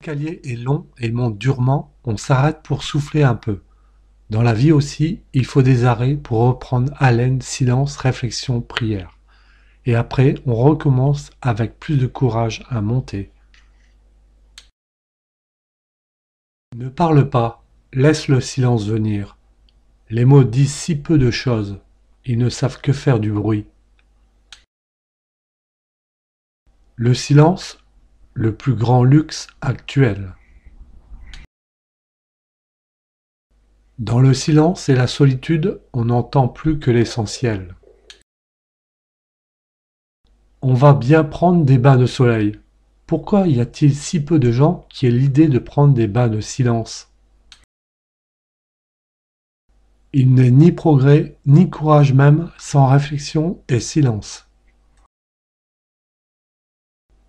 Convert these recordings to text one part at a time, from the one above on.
L'escalier est long et monte durement, on s'arrête pour souffler un peu. Dans la vie aussi, il faut des arrêts pour reprendre haleine, silence, réflexion, prière. Et après, on recommence avec plus de courage à monter. Ne parle pas, laisse le silence venir. Les mots disent si peu de choses, ils ne savent que faire du bruit. Le silence, le plus grand luxe actuel. Dans le silence et la solitude, on n'entend plus que l'essentiel. On va bien prendre des bains de soleil. Pourquoi y a-t-il si peu de gens qui aient l'idée de prendre des bains de silence? Il n'est ni progrès, ni courage même, sans réflexion et silence.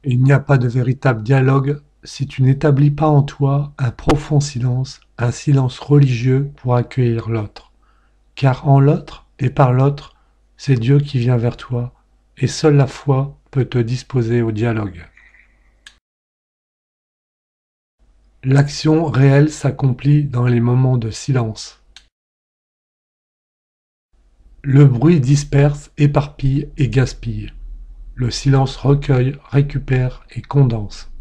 Il n'y a pas de véritable dialogue si tu n'établis pas en toi un profond silence, un silence religieux pour accueillir l'autre. Car en l'autre et par l'autre, c'est Dieu qui vient vers toi, et seule la foi peut te disposer au dialogue. L'action réelle s'accomplit dans les moments de silence. Le bruit disperse, éparpille et gaspille. Le silence recueille, récupère et condense.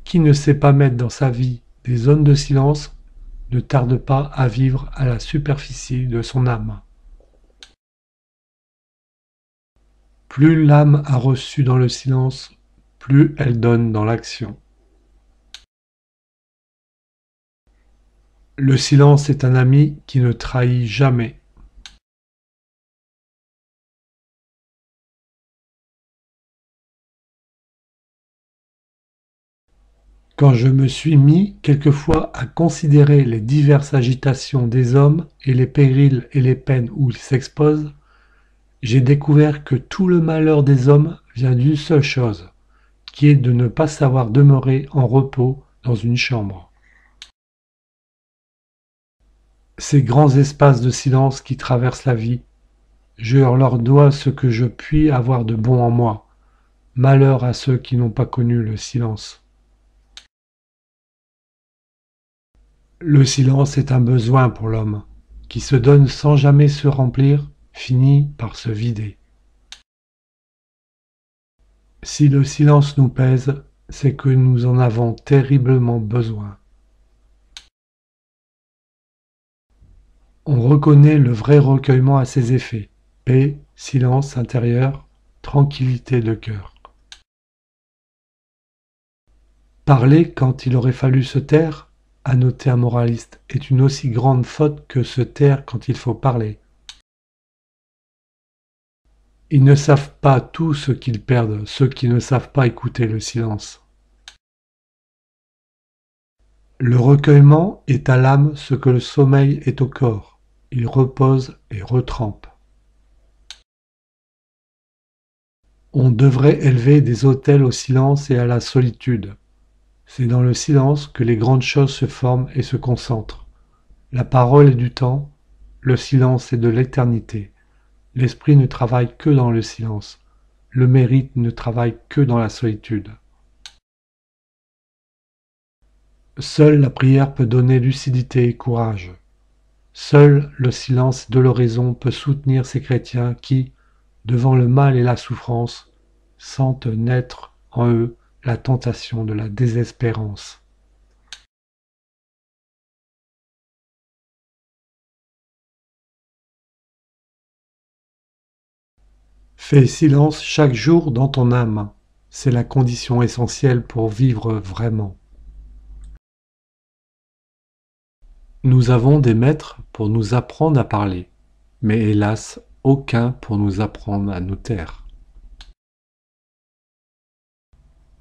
Qui ne sait pas mettre dans sa vie des zones de silence ne tarde pas à vivre à la superficie de son âme. Plus l'âme a reçu dans le silence, plus elle donne dans l'action. Le silence est un ami qui ne trahit jamais. Quand je me suis mis quelquefois à considérer les diverses agitations des hommes et les périls et les peines où ils s'exposent, j'ai découvert que tout le malheur des hommes vient d'une seule chose, qui est de ne pas savoir demeurer en repos dans une chambre. Ces grands espaces de silence qui traversent la vie, je leur dois ce que je puis avoir de bon en moi. Malheur à ceux qui n'ont pas connu le silence. Le silence est un besoin pour l'homme, qui se donne sans jamais se remplir, finit par se vider. Si le silence nous pèse, c'est que nous en avons terriblement besoin. On reconnaît le vrai recueillement à ses effets. Paix, silence intérieur, tranquillité de cœur. Parler quand il aurait fallu se taire, a noté un moraliste, est une aussi grande faute que se taire quand il faut parler. Ils ne savent pas tout ce qu'ils perdent, ceux qui ne savent pas écouter le silence. Le recueillement est à l'âme ce que le sommeil est au corps. Il repose et retrempe. On devrait élever des autels au silence et à la solitude. C'est dans le silence que les grandes choses se forment et se concentrent. La parole est du temps, le silence est de l'éternité. L'esprit ne travaille que dans le silence. Le mérite ne travaille que dans la solitude. Seule la prière peut donner lucidité et courage. Seul le silence de l'oraison peut soutenir ces chrétiens qui, devant le mal et la souffrance, sentent naître en eux la tentation de la désespérance. Fais silence chaque jour dans ton âme. C'est la condition essentielle pour vivre vraiment. Nous avons des maîtres pour nous apprendre à parler, mais hélas, aucun pour nous apprendre à nous taire.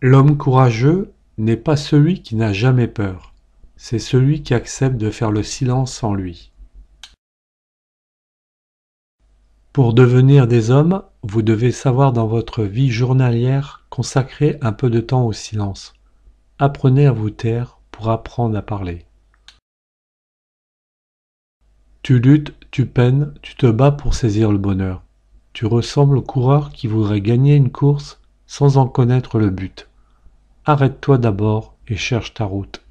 L'homme courageux n'est pas celui qui n'a jamais peur, c'est celui qui accepte de faire le silence en lui. Pour devenir des hommes, vous devez savoir dans votre vie journalière consacrer un peu de temps au silence. Apprenez à vous taire pour apprendre à parler. Tu luttes, tu peines, tu te bats pour saisir le bonheur. Tu ressembles au coureur qui voudrait gagner une course sans en connaître le but. Arrête-toi d'abord et cherche ta route.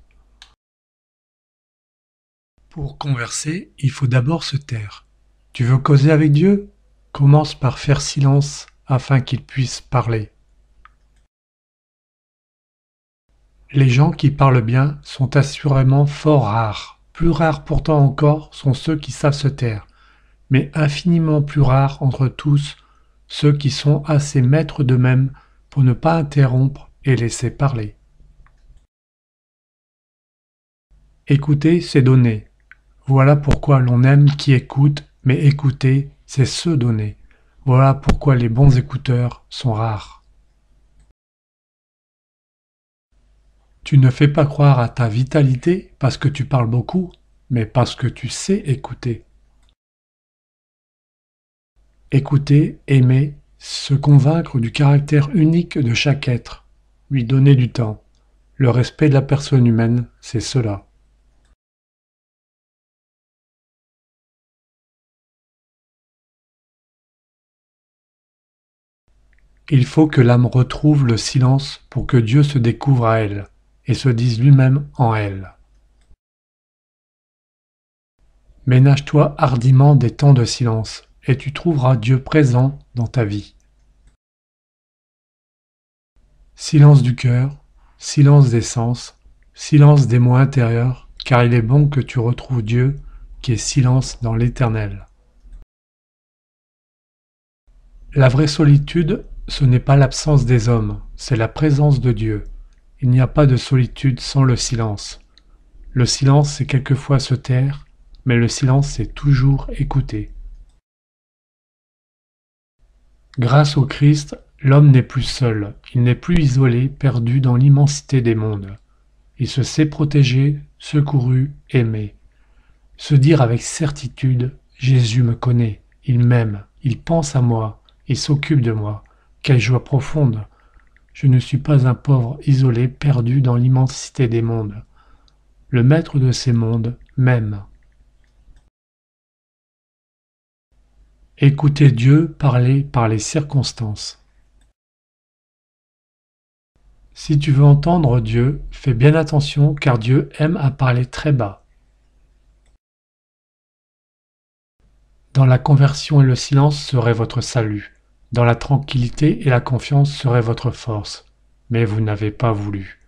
Pour converser, il faut d'abord se taire. Tu veux causer avec Dieu? Commence par faire silence afin qu'il puisse parler. Les gens qui parlent bien sont assurément fort rares. Plus rares pourtant encore sont ceux qui savent se taire, mais infiniment plus rares entre tous ceux qui sont assez maîtres d'eux-mêmes pour ne pas interrompre et laisser parler. Écouter, c'est donner. Voilà pourquoi l'on aime qui écoute, mais écouter, c'est se donner. Voilà pourquoi les bons écouteurs sont rares. Tu ne fais pas croire à ta vitalité parce que tu parles beaucoup, mais parce que tu sais écouter. Écouter, aimer, se convaincre du caractère unique de chaque être, lui donner du temps. Le respect de la personne humaine, c'est cela. Il faut que l'âme retrouve le silence pour que Dieu se découvre à elle et se dise lui-même en elle. Ménage-toi hardiment des temps de silence et tu trouveras Dieu présent dans ta vie. Silence du cœur, silence des sens, silence des mots intérieurs, car il est bon que tu retrouves Dieu qui est silence dans l'éternel. La vraie solitude, ce n'est pas l'absence des hommes, c'est la présence de Dieu. Il n'y a pas de solitude sans le silence. Le silence, c'est quelquefois se taire, mais le silence, c'est toujours écouter. Grâce au Christ, l'homme n'est plus seul, il n'est plus isolé, perdu dans l'immensité des mondes. Il se sait protégé, secouru, aimé. Se dire avec certitude, Jésus me connaît, il m'aime, il pense à moi, il s'occupe de moi. Quelle joie profonde! Je ne suis pas un pauvre isolé perdu dans l'immensité des mondes. Le maître de ces mondes m'aime. Écoutez Dieu parler par les circonstances. Si tu veux entendre Dieu, fais bien attention car Dieu aime à parler très bas. Dans la conversion et le silence serait votre salut. Dans la tranquillité et la confiance serait votre force. Mais vous n'avez pas voulu.